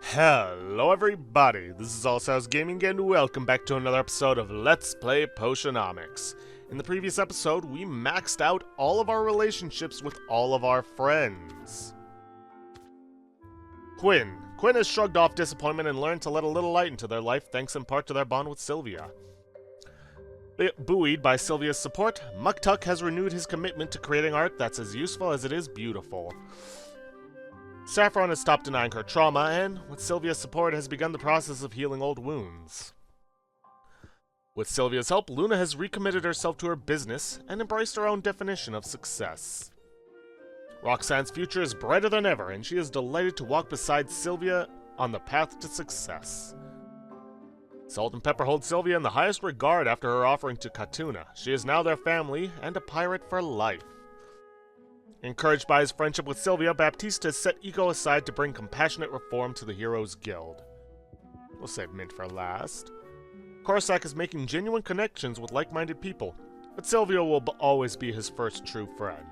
Hello everybody, this is Allsouth Gaming and welcome back to another episode of Let's Play Potionomics. In the previous episode, we maxed out all of our relationships with all of our friends. Quinn has shrugged off disappointment and learned to let a little light into their life thanks in part to their bond with Sylvia. Buoyed by Sylvia's support, Muktuk has renewed his commitment to creating art that's as useful as it is beautiful. Saffron has stopped denying her trauma and, with Sylvia's support, has begun the process of healing old wounds. With Sylvia's help, Luna has recommitted herself to her business and embraced her own definition of success. Roxanne's future is brighter than ever, and she is delighted to walk beside Sylvia on the path to success. Salt and Pepper hold Sylvia in the highest regard after her offering to Katuna. She is now their family and a pirate for life. Encouraged by his friendship with Sylvia, Baptiste has set ego aside to bring compassionate reform to the Heroes Guild. We'll save Mint for last. Corsac is making genuine connections with like-minded people, but Sylvia will always be his first true friend.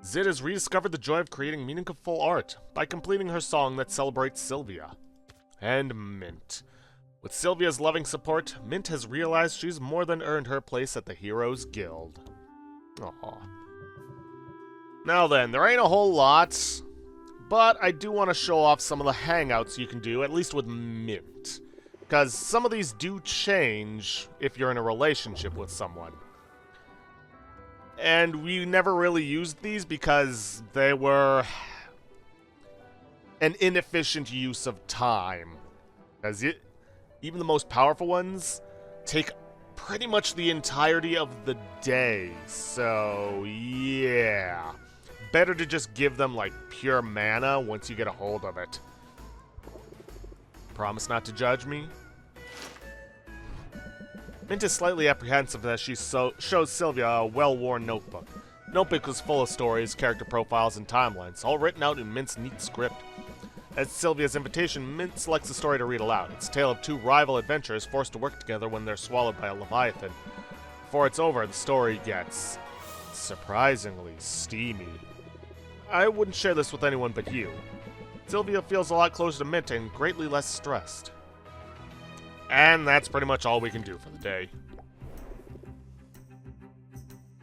Zid has rediscovered the joy of creating meaningful art by completing her song that celebrates Sylvia. And Mint. With Sylvia's loving support, Mint has realized she's more than earned her place at the Heroes Guild. Aww. Now then, there ain't a whole lot, but I do want to show off some of the hangouts you can do, at least with Mint. Because some of these do change if you're in a relationship with someone. And we never really used these because they were an inefficient use of time. As even the most powerful ones take pretty much the entirety of the day, so yeah. Better to just give them, like, pure mana once you get a hold of it. Promise not to judge me? Mint is slightly apprehensive as she shows Sylvia a well-worn notebook. The notebook was full of stories, character profiles, and timelines, all written out in Mint's neat script. At Sylvia's invitation, Mint selects a story to read aloud. It's a tale of two rival adventurers forced to work together when they're swallowed by a leviathan. Before it's over, the story gets surprisingly steamy. I wouldn't share this with anyone but you. Sylvia feels a lot closer to Mint and greatly less stressed. And that's pretty much all we can do for the day.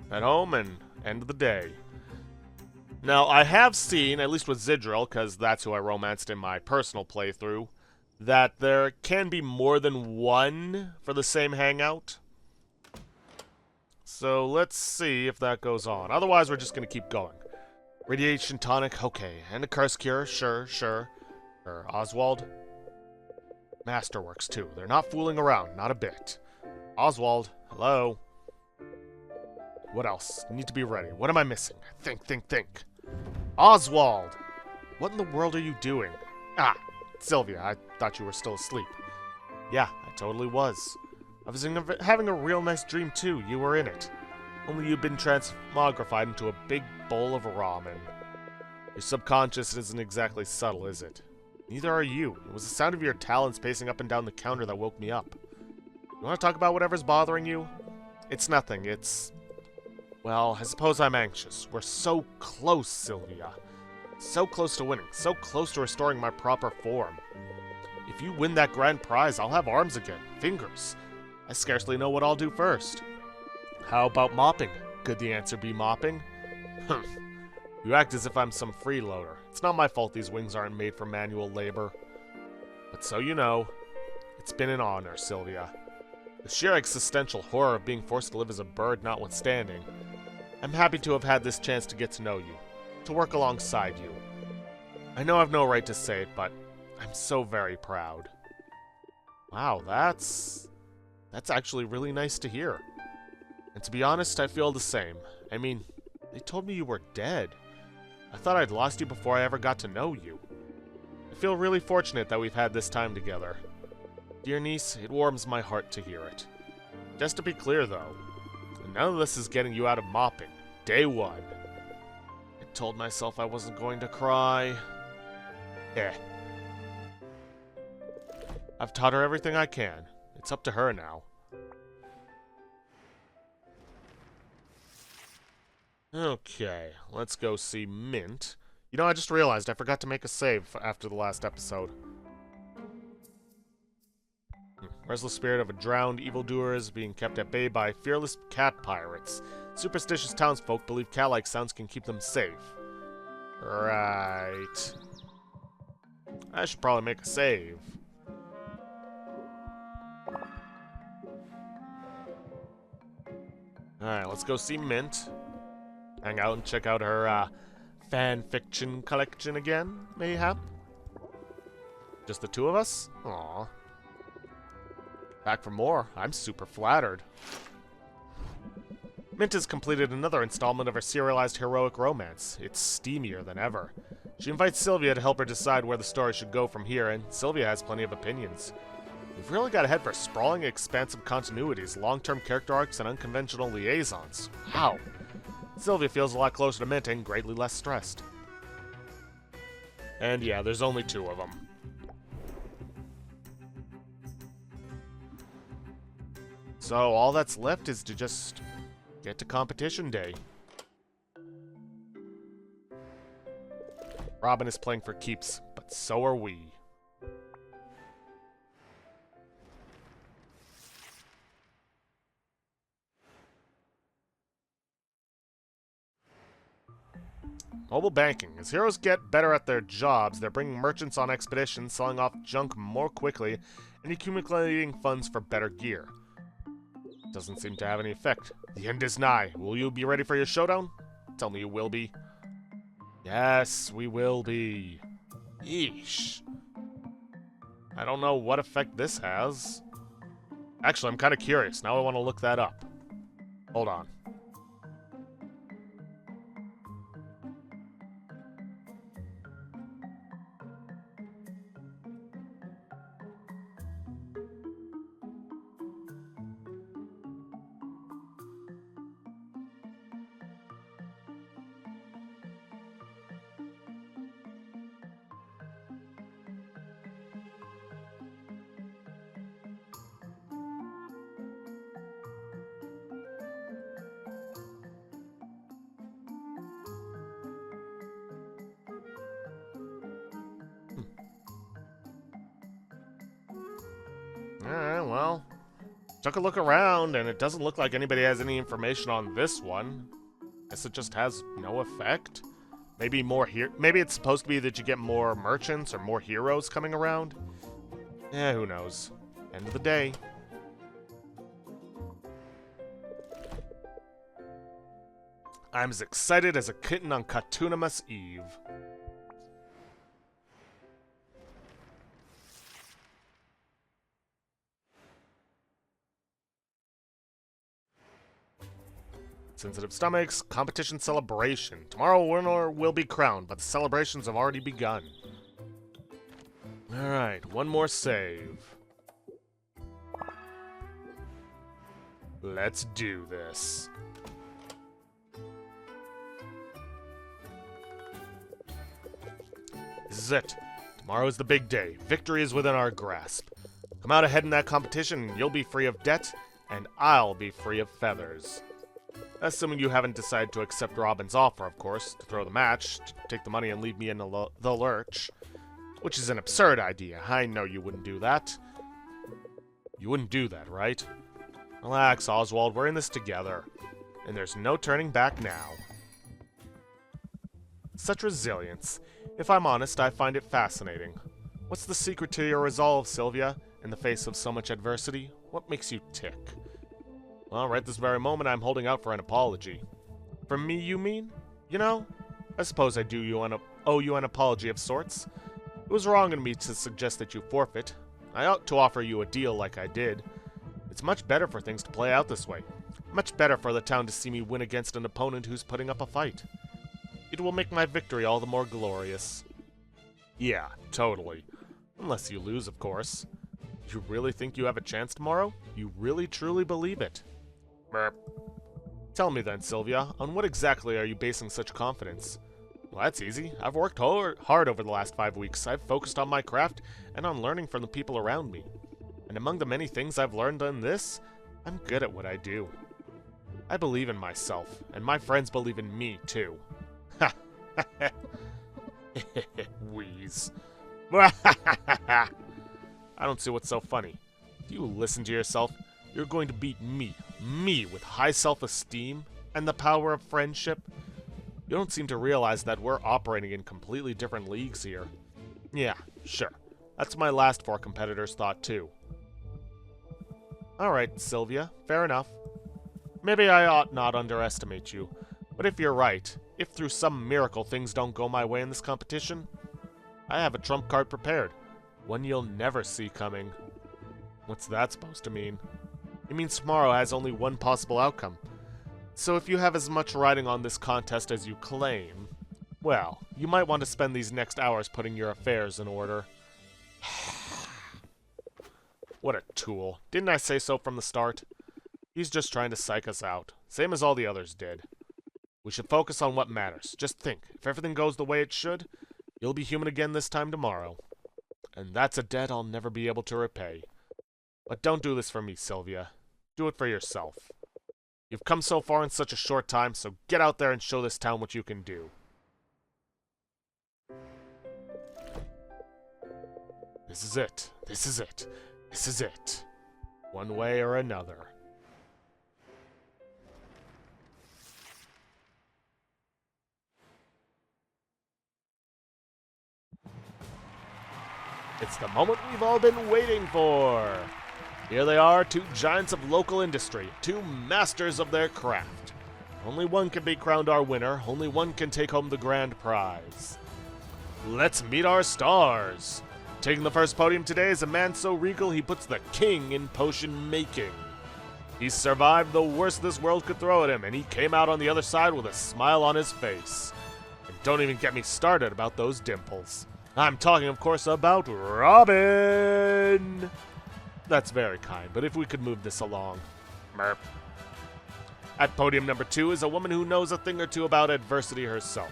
At home and end of the day. Now, I have seen, at least with Zidril, because that's who I romanced in my personal playthrough, that there can be more than one for the same hangout. So let's see if that goes on. Otherwise, we're just going to keep going. Radiation tonic, okay. And a curse cure, sure. Oswald? Masterworks, too. They're not fooling around, not a bit. Oswald, hello? What else? Need to be ready. What am I missing? Think. Oswald! What in the world are you doing? Ah, Sylvia, I thought you were still asleep. Yeah, I totally was. I was having a real nice dream, too. You were in it. Only you've been transmogrified into a big bowl of ramen. Your subconscious isn't exactly subtle, is it? Neither are you. It was the sound of your talons pacing up and down the counter that woke me up. You want to talk about whatever's bothering you? It's nothing, well, I suppose I'm anxious. We're so close, Sylvia. So close to winning. So close to restoring my proper form. If you win that grand prize, I'll have arms again. Fingers. I scarcely know what I'll do first. How about mopping? Could the answer be mopping? Humph. You act as if I'm some freeloader. It's not my fault these wings aren't made for manual labor. But so you know, it's been an honor, Sylvia. The sheer existential horror of being forced to live as a bird notwithstanding, I'm happy to have had this chance to get to know you, to work alongside you. I know I've no right to say it, but I'm so very proud. Wow, that's actually really nice to hear. And to be honest, I feel the same. I mean, they told me you were dead. I thought I'd lost you before I ever got to know you. I feel really fortunate that we've had this time together. Dear niece, it warms my heart to hear it. Just to be clear, though, none of this is getting you out of mopping. Day one. I told myself I wasn't going to cry. I've taught her everything I can. It's up to her now. Okay, let's go see Mint. You know, I just realized I forgot to make a save after the last episode. Restless spirit of a drowned evildoer is being kept at bay by fearless cat pirates. Superstitious townsfolk believe cat-like sounds can keep them safe. Right. I should probably make a save. Alright, let's go see Mint. Hang out and check out her fan fiction collection again, mayhap? Just the two of us? Aww. Back for more. I'm super flattered. Mint has completed another installment of her serialized heroic romance. It's steamier than ever. She invites Sylvia to help her decide where the story should go from here, and Sylvia has plenty of opinions. We've really got a head for sprawling, expansive continuities, long-term character arcs, and unconventional liaisons. Wow! Sylvia feels a lot closer to Mint and greatly less stressed. And yeah, there's only two of them. So all that's left is to just get to competition day. Robin is playing for keeps, but so are we. Mobile banking. As heroes get better at their jobs, they're bringing merchants on expeditions, selling off junk more quickly, and accumulating funds for better gear. Doesn't seem to have any effect. The end is nigh. Will you be ready for your showdown? Tell me you will be. Yes, we will be. Yeesh. I don't know what effect this has. Actually, I'm kind of curious. Now I want to look that up. Hold on. Alright, well. Took a look around, and it doesn't look like anybody has any information on this one. Guess it just has no effect. Maybe more here. Maybe it's supposed to be that you get more merchants or more heroes coming around. Yeah, who knows. End of the day. I'm as excited as a kitten on Potionomics Eve. Sensitive stomachs, competition celebration. Tomorrow, winner will be crowned, but the celebrations have already begun. Alright, one more save. Let's do this. This is it. Tomorrow is the big day. Victory is within our grasp. Come out ahead in that competition, and you'll be free of debt, and I'll be free of feathers. Assuming you haven't decided to accept Robin's offer, of course, to throw the match, to take the money and leave me in the lurch. Which is an absurd idea. I know you wouldn't do that. You wouldn't do that, right? Relax, Oswald, we're in this together. And there's no turning back now. Such resilience. If I'm honest, I find it fascinating. What's the secret to your resolve, Sylvia, in the face of so much adversity? What makes you tick? Well, right this very moment, I'm holding out for an apology. From me, you mean? You know, I suppose I owe you an apology of sorts. It was wrong in me to suggest that you forfeit. I ought to offer you a deal like I did. It's much better for things to play out this way. Much better for the town to see me win against an opponent who's putting up a fight. It will make my victory all the more glorious. Yeah, totally. Unless you lose, of course. You really think you have a chance tomorrow? You really truly believe it? Burp. Tell me then, Sylvia, on what exactly are you basing such confidence? Well, that's easy. I've worked hard over the last 5 weeks. I've focused on my craft and on learning from the people around me. And among the many things I've learned in this, I'm good at what I do. I believe in myself, and my friends believe in me, too. Ha! Wheeze. I don't see what's so funny. Do you listen to yourself? You're going to beat me with high self-esteem and the power of friendship? You don't seem to realize that we're operating in completely different leagues here. Yeah, sure. That's what my last 4 competitors thought too. Alright, Sylvia, fair enough. Maybe I ought not underestimate you, but if you're right, if through some miracle things don't go my way in this competition, I have a trump card prepared, one you'll never see coming. What's that supposed to mean? It means tomorrow has only one possible outcome. So if you have as much riding on this contest as you claim, well, you might want to spend these next hours putting your affairs in order. What a tool. Didn't I say so from the start? He's just trying to psych us out, same as all the others did. We should focus on what matters. Just think, if everything goes the way it should, you'll be human again this time tomorrow. And that's a debt I'll never be able to repay. But don't do this for me, Sylvia. Do it for yourself. You've come so far in such a short time, so get out there and show this town what you can do. This is it. This is it. This is it. One way or another. It's the moment we've all been waiting for. Here they are, 2 giants of local industry, 2 masters of their craft. Only one can be crowned our winner, only one can take home the grand prize. Let's meet our stars. Taking the first podium today is a man so regal he puts the king in potion making. He survived the worst this world could throw at him, and he came out on the other side with a smile on his face. And don't even get me started about those dimples. I'm talking, of course, about Robin! That's very kind, but if we could move this along. Merp. At podium number 2 is a woman who knows a thing or two about adversity herself.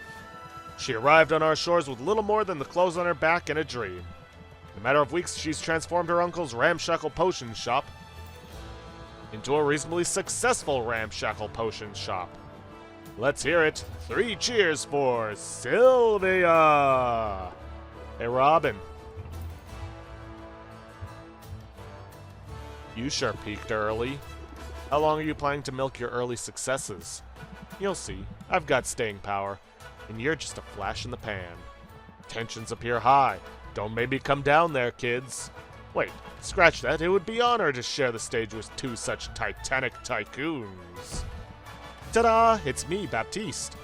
She arrived on our shores with little more than the clothes on her back and a dream. In a matter of weeks, she's transformed her uncle's ramshackle potion shop into a reasonably successful ramshackle potion shop. Let's hear it. 3 cheers for Sylvia! Hey, Robin. You sure peaked early. How long are you planning to milk your early successes? You'll see. I've got staying power, and you're just a flash in the pan. Tensions appear high. Don't maybe come down there, kids. Wait, scratch that. It would be an honor to share the stage with 2 such titanic tycoons. Ta-da! It's me, Baptiste.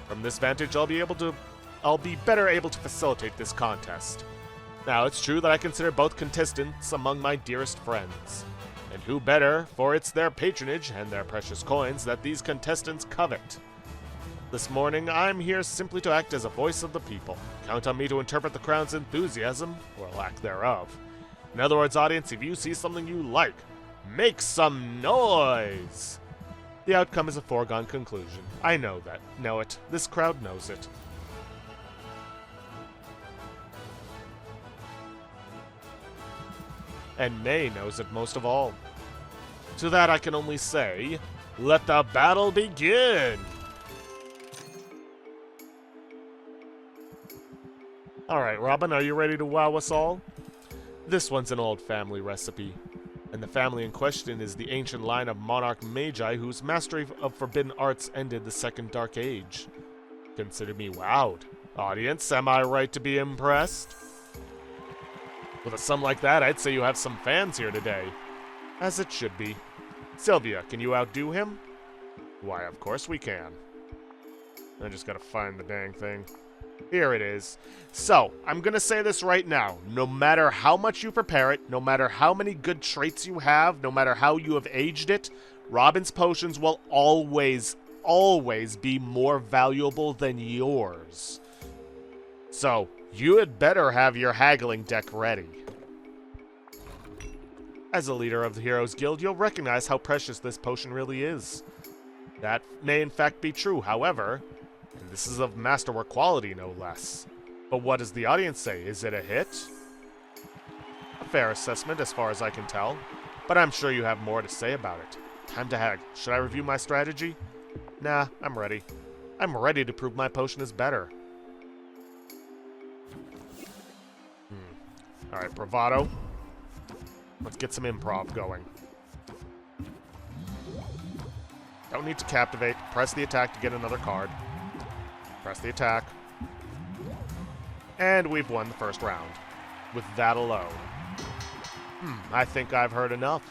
From this vantage, I'll be better able to facilitate this contest. Now, it's true that I consider both contestants among my dearest friends. And who better, for it's their patronage and their precious coins that these contestants covet. This morning, I'm here simply to act as a voice of the people. Count on me to interpret the crowd's enthusiasm, or lack thereof. In other words, audience, if you see something you like, make some noise! The outcome is a foregone conclusion. I know that. Know it. This crowd knows it. And May knows it most of all. To that I can only say, let the battle begin! Alright, Robin, are you ready to wow us all? This one's an old family recipe, and the family in question is the ancient line of monarch magi whose mastery of forbidden arts ended the Second Dark Age. Consider me wowed. Audience, am I right to be impressed? With a sum like that, I'd say you have some fans here today. As it should be. Sylvia, can you outdo him? Why, of course we can. I just gotta find the dang thing. Here it is. So, I'm gonna say this right now. No matter how much you prepare it, no matter how many good traits you have, no matter how you have aged it, Robin's potions will always be more valuable than yours. So, you had better have your haggling deck ready. As a leader of the Heroes Guild, you'll recognize how precious this potion really is. That may in fact be true, however, and this is of masterwork quality no less. But what does the audience say? Is it a hit? A fair assessment as far as I can tell, but I'm sure you have more to say about it. Time to haggle. Should I review my strategy? Nah, I'm ready. I'm ready to prove my potion is better. Alright, bravado. Let's get some improv going. Don't need to captivate. Press the attack to get another card. Press the attack. And we've won the first round. With that alone. I think I've heard enough.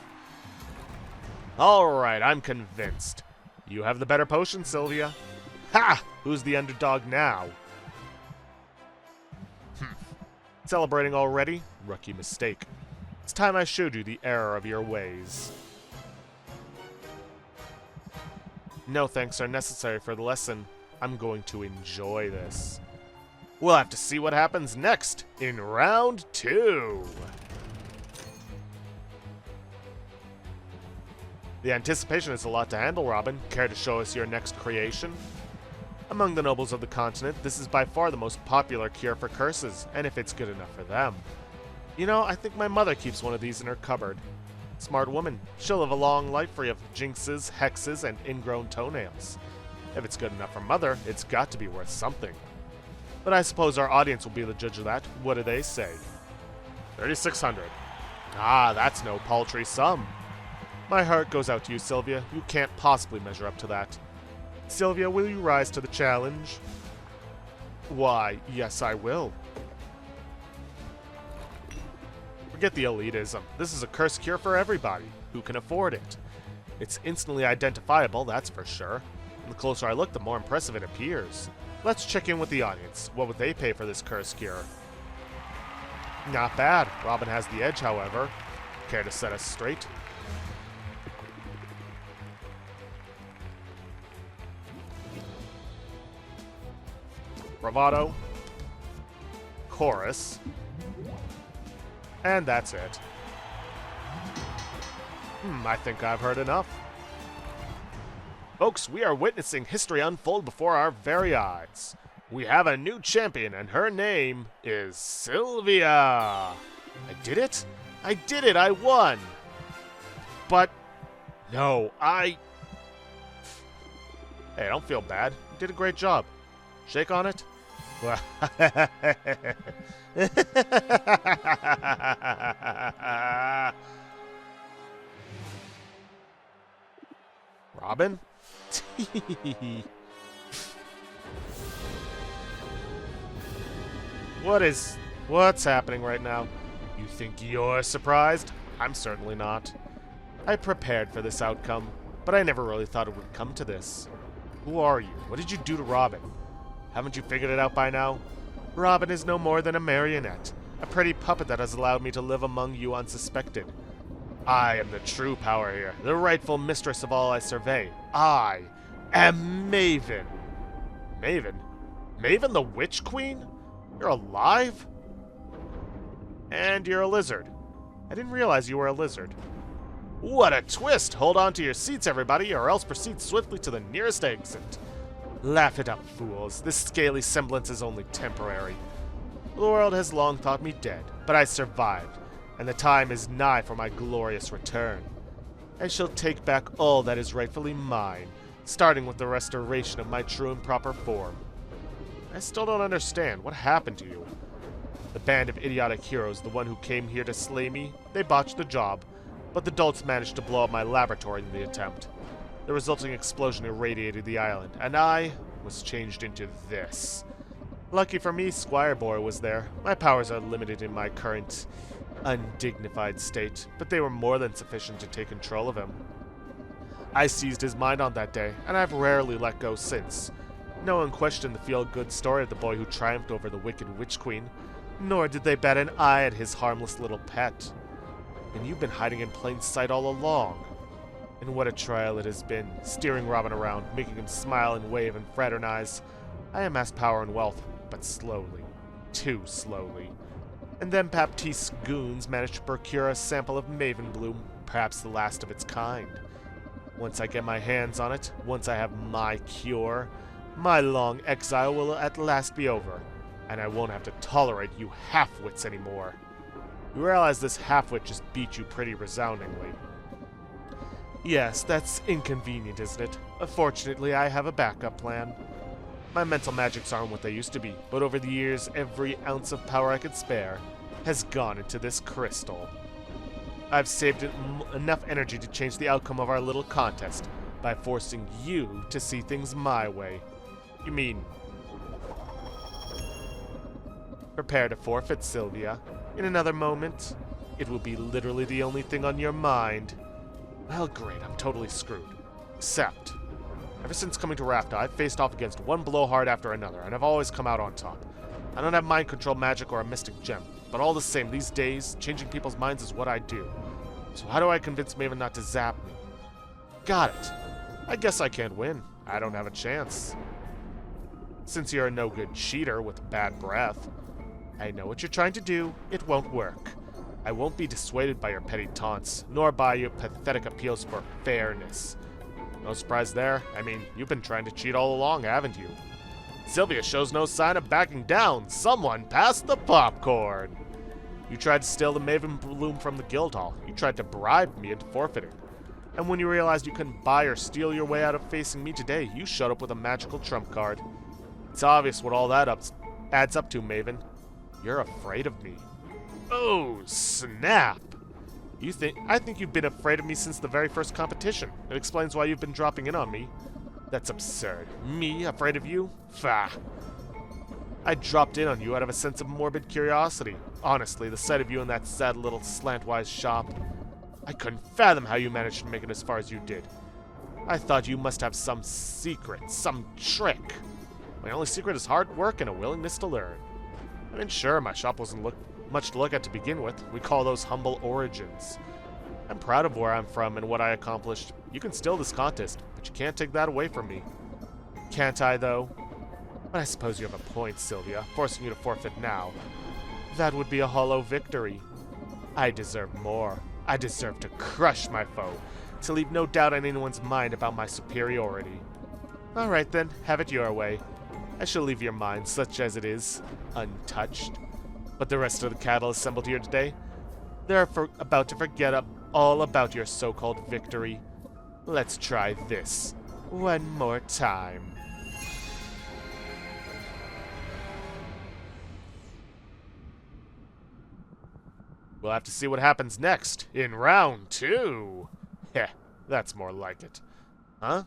Alright, I'm convinced. You have the better potion, Sylvia. Ha! Who's the underdog now? Celebrating already? Rookie mistake. It's time I showed you the error of your ways. No thanks are necessary for the lesson. I'm going to enjoy this. We'll have to see what happens next in round 2. The anticipation is a lot to handle, Robin. Care to show us your next creation? Among the nobles of the continent, this is by far the most popular cure for curses, and if it's good enough for them. You know, I think my mother keeps one of these in her cupboard. Smart woman. She'll live a long life free of jinxes, hexes, and ingrown toenails. If it's good enough for Mother, it's got to be worth something. But I suppose our audience will be the judge of that. What do they say? 3,600. Ah, that's no paltry sum. My heart goes out to you, Sylvia. You can't possibly measure up to that. Sylvia, will you rise to the challenge? Why, yes, I will. Forget the elitism. This is a curse cure for everybody who can afford it. It's instantly identifiable, that's for sure. And the closer I look, the more impressive it appears. Let's check in with the audience. What would they pay for this curse cure? Not bad. Robin has the edge, however. Care to set us straight? Bravado. Chorus. And that's it. I think I've heard enough. Folks, we are witnessing history unfold before our very eyes. We have a new champion, and her name is Sylvia. I did it? I did it! I won! But, no, Hey, don't feel bad. You did a great job. Shake on it? Well, Robin? What's happening right now? You think you're surprised? I'm certainly not. I prepared for this outcome, but I never really thought it would come to this. Who are you? What did you do to Robin? Haven't you figured it out by now? Robin is no more than a marionette, a pretty puppet that has allowed me to live among you unsuspected. I am the true power here, the rightful mistress of all I survey. I am Maven. Maven? Maven the Witch Queen? You're alive? And you're a lizard. I didn't realize you were a lizard. What a twist! Hold on to your seats, everybody, or else proceed swiftly to the nearest exit. Laugh it up, fools. This scaly semblance is only temporary. The world has long thought me dead, but I survived, and the time is nigh for my glorious return. I shall take back all that is rightfully mine, starting with the restoration of my true and proper form. I still don't understand. What happened to you? The band of idiotic heroes, the one who came here to slay me, they botched the job, but the dolts managed to blow up my laboratory in the attempt. The resulting explosion irradiated the island, and I was changed into this. Lucky for me, Squire Boy was there. My powers are limited in my current undignified state, but they were more than sufficient to take control of him. I seized his mind on that day, and I've rarely let go since. No one questioned the feel-good story of the boy who triumphed over the wicked Witch Queen, nor did they bat an eye at his harmless little pet. And you've been hiding in plain sight all along. And what a trial it has been, steering Robin around, making him smile and wave and fraternize. I amassed power and wealth, but slowly. Too slowly. And then Baptiste's goons managed to procure a sample of Maven Bloom, perhaps the last of its kind. Once I get my hands on it, once I have my cure, my long exile will at last be over, and I won't have to tolerate you half-wits anymore. You realize this half-wit just beat you pretty resoundingly. Yes, that's inconvenient, isn't it? Fortunately, I have a backup plan. My mental magics aren't what they used to be, but over the years, every ounce of power I could spare, has gone into this crystal. I've saved enough energy to change the outcome of our little contest by forcing you to see things my way. You mean... Prepare to forfeit, Sylvia. In another moment, it will be literally the only thing on your mind. Well, great, I'm totally screwed. Except, ever since coming to Rafta, I've faced off against one blowhard after another, and I've always come out on top. I don't have mind control magic or a mystic gem, but all the same, these days, changing people's minds is what I do. So how do I convince Maven not to zap me? Got it. I guess I can't win. I don't have a chance. Since you're a no-good cheater with bad breath, I know what you're trying to do. It won't work. I won't be dissuaded by your petty taunts, nor by your pathetic appeals for fairness. No surprise there. I mean, you've been trying to cheat all along, haven't you? Sylvia shows no sign of backing down. Someone passed the popcorn. You tried to steal the Maven Bloom from the guild hall. You tried to bribe me into forfeiting. And when you realized you couldn't buy or steal your way out of facing me today, you showed up with a magical trump card. It's obvious what all that adds up to, Maven. You're afraid of me. Oh, snap! I think you've been afraid of me since the very first competition. It explains why you've been dropping in on me. That's absurd. Me, afraid of you? Fah. I dropped in on you out of a sense of morbid curiosity. Honestly, the sight of you in that sad little slantwise shop, I couldn't fathom how you managed to make it as far as you did. I thought you must have some secret, some trick. My only secret is hard work and a willingness to learn. I mean, sure, my shop wasn't much to look at to begin with. We call those humble origins. I'm proud of where I'm from and what I accomplished. You can steal this contest, but you can't take that away from me. Can't I, though? But I suppose you have a point, Sylvia, forcing you to forfeit now. That would be a hollow victory. I deserve more. I deserve to crush my foe, to leave no doubt in anyone's mind about my superiority. All right, then, have it your way. I shall leave your mind, such as it is, untouched. But the rest of the cattle assembled here today, they're about to forget all about your so-called victory. Let's try this one more time. We'll have to see what happens next in round 2. Heh, that's more like it. Huh?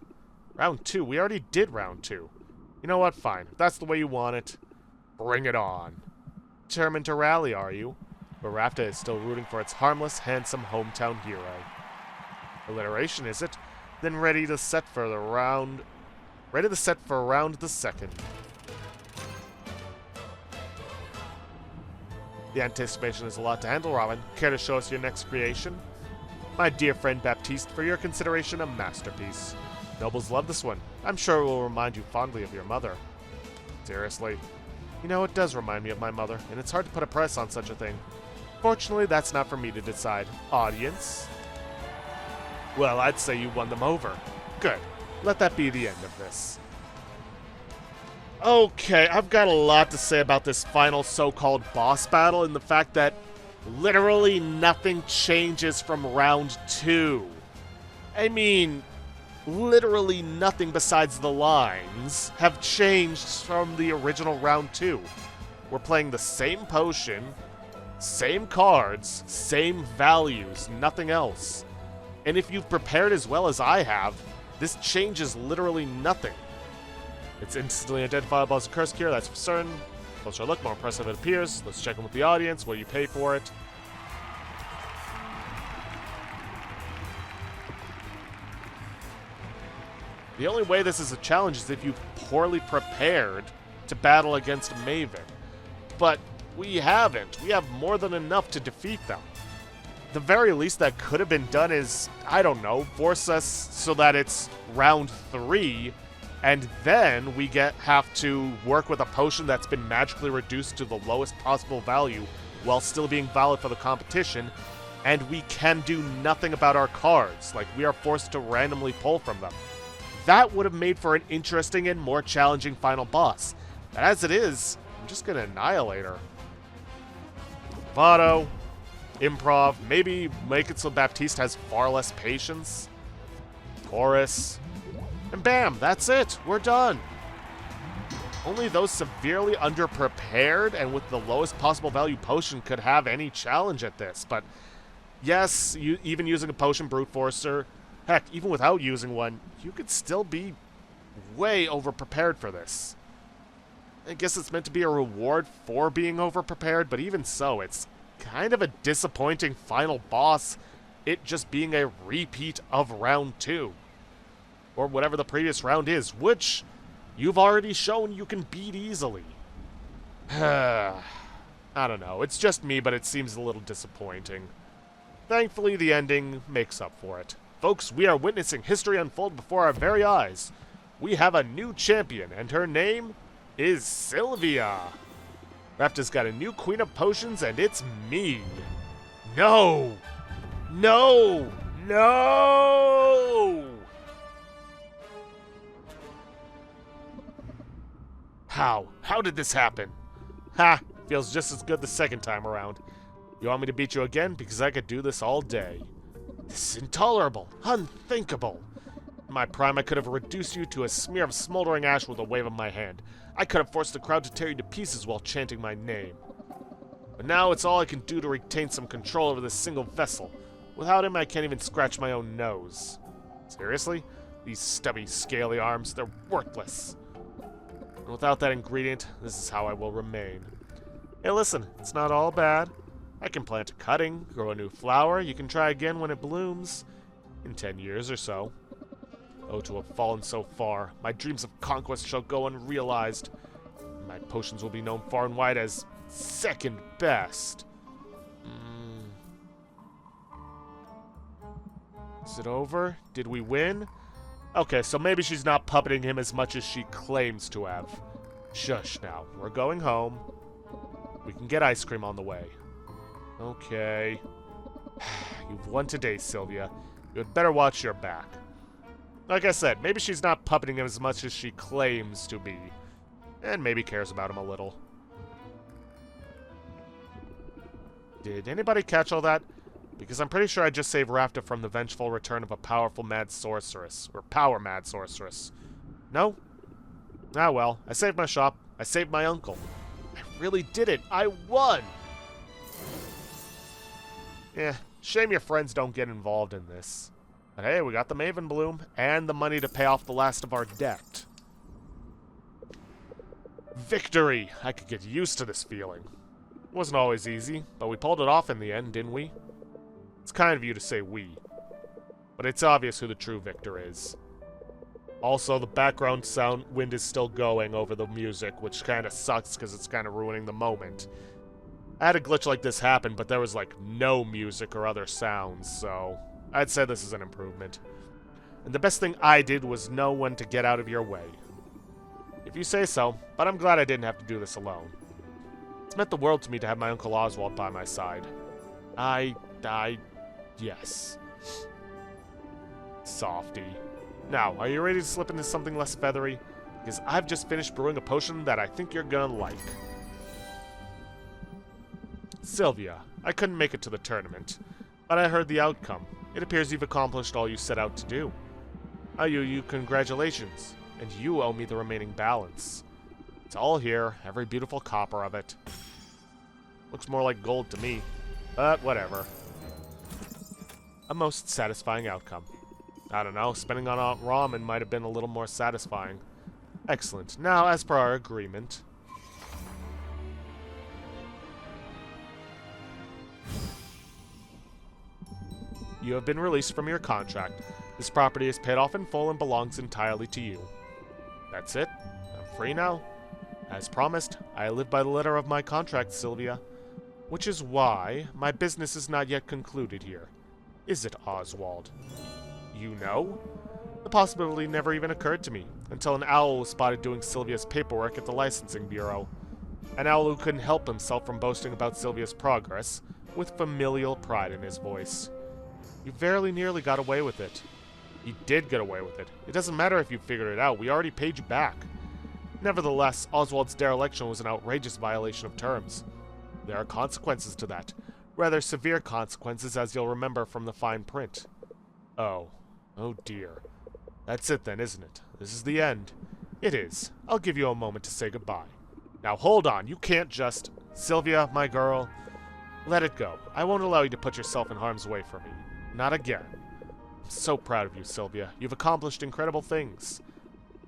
Round 2? We already did round 2. You know what? Fine. If that's the way you want it, bring it on. Determined to rally, are you? But Rafta is still rooting for its harmless, handsome hometown hero. Alliteration, is it? Then ready to set for round the second. The anticipation is a lot to handle, Robin. Care to show us your next creation? My dear friend Baptiste, for your consideration, a masterpiece. Nobles love this one. I'm sure it will remind you fondly of your mother. Seriously. You know, it does remind me of my mother, and it's hard to put a price on such a thing. Fortunately, that's not for me to decide. Audience? Well, I'd say you won them over. Good. Let that be the end of this. Okay, I've got a lot to say about this final so-called boss battle and the fact that literally nothing changes from round 2. I mean, literally nothing besides the lines have changed from the original round 2. We're playing the same potion, same cards, same values, nothing else. And if you've prepared as well as I have, this changes literally nothing. It's instantly identifiable as a curse cure, that's for certain. Closer look, more impressive it appears. Let's check in with the audience, what do you pay for it? The only way this is a challenge is if you've poorly prepared to battle against Maven. But we haven't. We have more than enough to defeat them. The very least that could have been done is, I don't know, force us so that it's round 3, and then we have to work with a potion that's been magically reduced to the lowest possible value while still being valid for the competition, and we can do nothing about our cards, like we are forced to randomly pull from them. That would have made for an interesting and more challenging final boss. But as it is, I'm just gonna annihilate her. Bravado, improv, maybe make it so Baptiste has far less patience. Chorus. And bam, that's it. We're done. only those severely underprepared and with the lowest possible value potion could have any challenge at this. But yes, even using a potion brute forcer, heck, even without using one, you could still be way overprepared for this. I guess it's meant to be a reward for being overprepared, but even so, it's kind of a disappointing final boss, it just being a repeat of round 2. Or whatever the previous round is, which you've already shown you can beat easily. I don't know, it's just me, but it seems a little disappointing. Thankfully, the ending makes up for it. Folks, we are witnessing history unfold before our very eyes. We have a new champion, and her name is Sylvia. Rafta's got a new queen of potions, and it's me. No! No! No! How? How did this happen? Ha! Feels just as good the second time around. You want me to beat you again? Because I could do this all day. This is intolerable. Unthinkable. In my prime, I could have reduced you to a smear of smoldering ash with a wave of my hand. I could have forced the crowd to tear you to pieces while chanting my name. But now it's all I can do to retain some control over this single vessel. Without him, I can't even scratch my own nose. Seriously? These stubby, scaly arms, they're worthless. And without that ingredient, this is how I will remain. Hey, listen, it's not all bad. I can plant a cutting, grow a new flower, you can try again when it blooms. In 10 years or so. Oh, to have fallen so far. My dreams of conquest shall go unrealized. My potions will be known far and wide as second best. Is it over? Did we win? Okay, so maybe she's not puppeting him as much as she claims to have. Shush now. We're going home. We can get ice cream on the way. Okay. You've won today, Sylvia. You had better watch your back. Like I said, maybe she's not puppeting him as much as she claims to be. And maybe cares about him a little. Did anybody catch all that? Because I'm pretty sure I just saved Rafta from the vengeful return of a powerful mad sorceress. Or power mad sorceress. No? Ah well, I saved my shop. I saved my uncle. I really did it. I won! Yeah, shame your friends don't get involved in this. But hey, we got the Maven Bloom, and the money to pay off the last of our debt. Victory! I could get used to this feeling. It wasn't always easy, but we pulled it off in the end, didn't we? It's kind of you to say we. But it's obvious who the true victor is. Also, the background wind is still going over the music, which kind of sucks because it's kind of ruining the moment. I had a glitch like this happen, but there was like no music or other sounds, so I'd say this is an improvement. And the best thing I did was know when to get out of your way. If you say so, but I'm glad I didn't have to do this alone. It's meant the world to me to have my Uncle Oswald by my side. Yes. Softy. Now, are you ready to slip into something less feathery? Because I've just finished brewing a potion that I think you're gonna like. Sylvia, I couldn't make it to the tournament, but I heard the outcome. It appears you've accomplished all you set out to do. I owe you congratulations, and you owe me the remaining balance. It's all here, every beautiful copper of it. Looks more like gold to me, but whatever. A most satisfying outcome. I don't know, spending on ramen might have been a little more satisfying. Excellent. Now, as per our agreement... You have been released from your contract. This property is paid off in full and belongs entirely to you. That's it. I'm free now. As promised, I live by the letter of my contract, Sylvia. Which is why my business is not yet concluded here. Is it, Oswald? You know? The possibility never even occurred to me, until an owl was spotted doing Sylvia's paperwork at the licensing bureau. An owl who couldn't help himself from boasting about Sylvia's progress, with familial pride in his voice. You very nearly got away with it. You did get away with it. It doesn't matter if you figured it out, we already paid you back. Nevertheless, Oswald's dereliction was an outrageous violation of terms. There are consequences to that. Rather severe consequences, as you'll remember from the fine print. Oh. Oh dear. That's it then, isn't it? This is the end. It is. I'll give you a moment to say goodbye. Now hold on, you can't just... Sylvia, my girl, let it go. I won't allow you to put yourself in harm's way for me. Not again. I'm so proud of you, Sylvia. You've accomplished incredible things.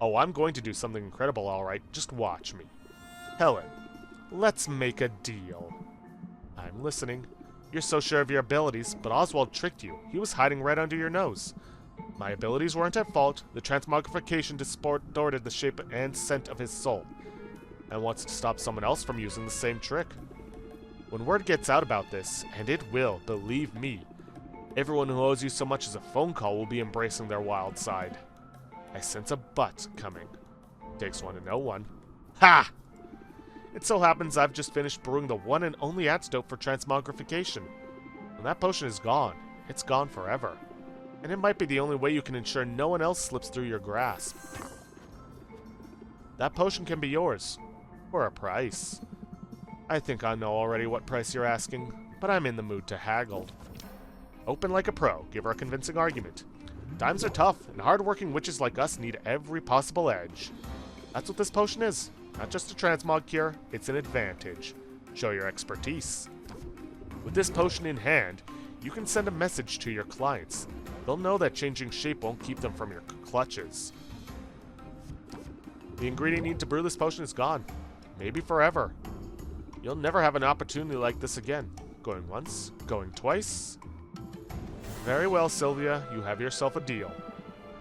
Oh, I'm going to do something incredible, alright. Just watch me. Helen, let's make a deal. I'm listening. You're so sure of your abilities, but Oswald tricked you. He was hiding right under your nose. My abilities weren't at fault. The transmogrification distorted the shape and scent of his soul, and wants to stop someone else from using the same trick. When word gets out about this, and it will, believe me, everyone who owes you so much as a phone call will be embracing their wild side. I sense a but coming. Takes one to know one. Ha! It so happens I've just finished brewing the one and only antidote for transmogrification. When that potion is gone, it's gone forever. And it might be the only way you can ensure no one else slips through your grasp. That potion can be yours. For a price. I think I know already what price you're asking, but I'm in the mood to haggle. Open like a pro. Give her a convincing argument. Times are tough, and hard-working witches like us need every possible edge. That's what this potion is. Not just a transmog cure, it's an advantage. Show your expertise. With this potion in hand, you can send a message to your clients. They'll know that changing shape won't keep them from your clutches. The ingredient needed to brew this potion is gone. Maybe forever. You'll never have an opportunity like this again. Going once, going twice. Very well, Sylvia, you have yourself a deal.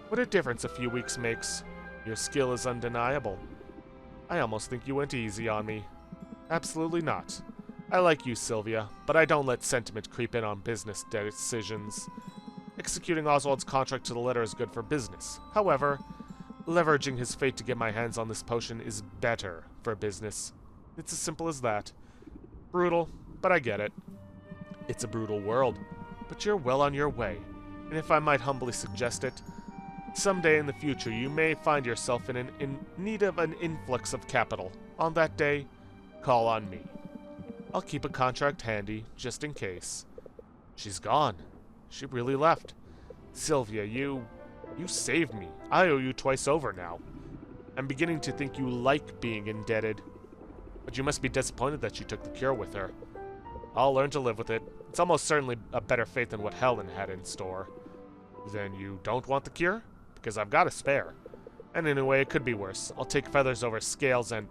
What a difference a few weeks makes. Your skill is undeniable. I almost think you went easy on me. Absolutely not. I like you, Sylvia, but I don't let sentiment creep in on business decisions. Executing Oswald's contract to the letter is good for business. However, leveraging his fate to get my hands on this potion is better for business. It's as simple as that. Brutal, but I get it. It's a brutal world, but you're well on your way. And if I might humbly suggest it, someday in the future you may find yourself in need of an influx of capital. On that day, call on me. I'll keep a contract handy, just in case. She's gone. She really left. Sylvia, you saved me. I owe you twice over now. I'm beginning to think you like being indebted. But you must be disappointed that she took the cure with her. I'll learn to live with it. It's almost certainly a better fate than what Helen had in store. Then you don't want the cure? Because I've got a spare. And in a way, it could be worse. I'll take feathers over scales and...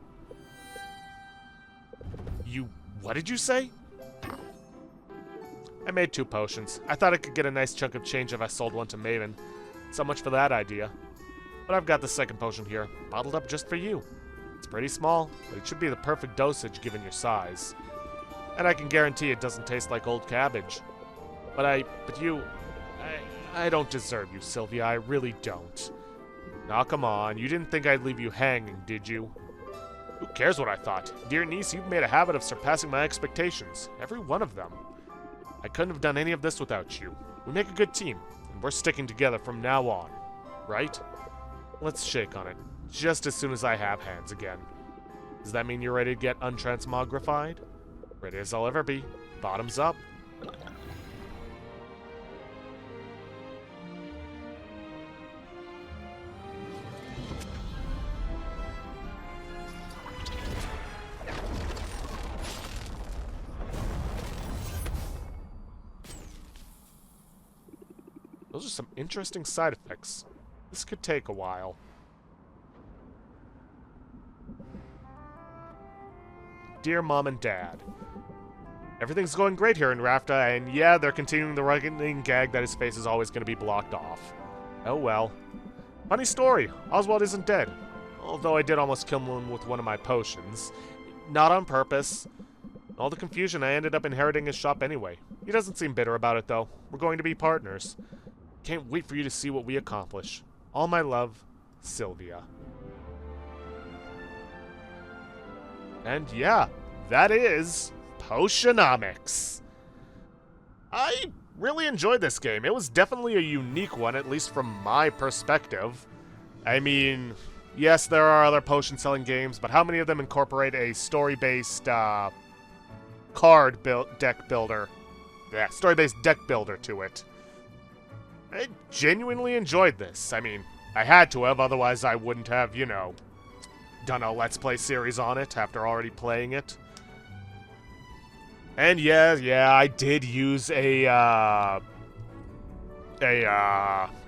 What did you say? I made 2 potions. I thought I could get a nice chunk of change if I sold one to Maven. So much for that idea. But I've got the second potion here, bottled up just for you. It's pretty small, but it should be the perfect dosage given your size. And I can guarantee it doesn't taste like old cabbage. I don't deserve you, Sylvia. I really don't. Now, come on. You didn't think I'd leave you hanging, did you? Who cares what I thought? Dear niece, you've made a habit of surpassing my expectations. Every one of them. I couldn't have done any of this without you. We make a good team, and we're sticking together from now on. Right? Let's shake on it, just as soon as I have hands again. Does that mean you're ready to get untransmogrified? Ready as I'll ever be. Bottoms up. Those are some interesting side effects. This could take a while. Dear Mom and Dad, everything's going great here in Rafta, and yeah, they're continuing the running gag that his face is always going to be blocked off. Oh well. Funny story, Oswald isn't dead. Although I did almost kill him with one of my potions. Not on purpose. All the confusion, I ended up inheriting his shop anyway. He doesn't seem bitter about it, though. We're going to be partners. Can't wait for you to see what we accomplish. All my love, Sylvia. And yeah, that is Potionomics. I really enjoyed this game. It was definitely a unique one, at least from my perspective. I mean, yes, there are other potion-selling games, but how many of them incorporate a story-based deck builder? Yeah, story-based deck builder to it. I genuinely enjoyed this. I mean, I had to have, otherwise I wouldn't have, done a Let's Play series on it after already playing it. And yeah, I did use a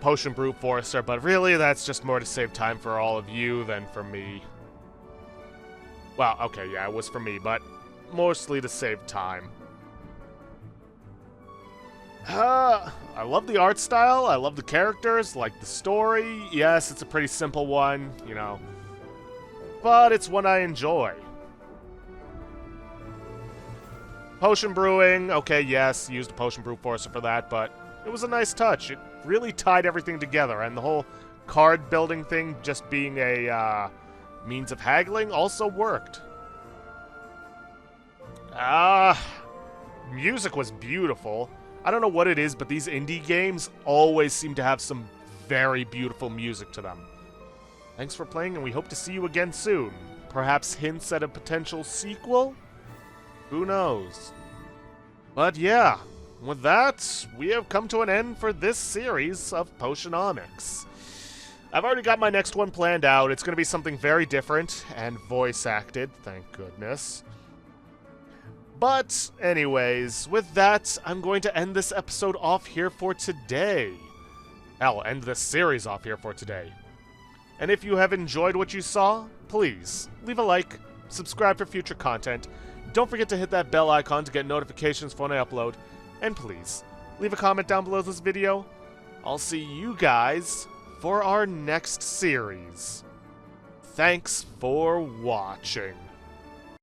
potion brute forcer, but really that's just more to save time for all of you than for me. Well, okay, yeah, it was for me, but mostly to save time. I love the art style, I love the characters, like the story. Yes, it's a pretty simple one, you know, but it's one I enjoy. Potion brewing, okay, yes, used a potion brute forcer for that, but it was a nice touch. It really tied everything together, and the whole card building thing just being a means of haggling also worked. Music was beautiful. I don't know what it is, but these indie games always seem to have some very beautiful music to them. Thanks for playing, and we hope to see you again soon. Perhaps hints at a potential sequel? Who knows? But yeah, with that, we have come to an end for this series of Potionomics. I've already got my next one planned out. It's going to be something very different and voice-acted, thank goodness. But anyways, with that, I'm going to end this episode off here for today. I'll end this series off here for today. And if you have enjoyed what you saw, please leave a like, subscribe for future content. Don't forget to hit that bell icon to get notifications for when I upload. And please, leave a comment down below this video. I'll see you guys for our next series. Thanks for watching.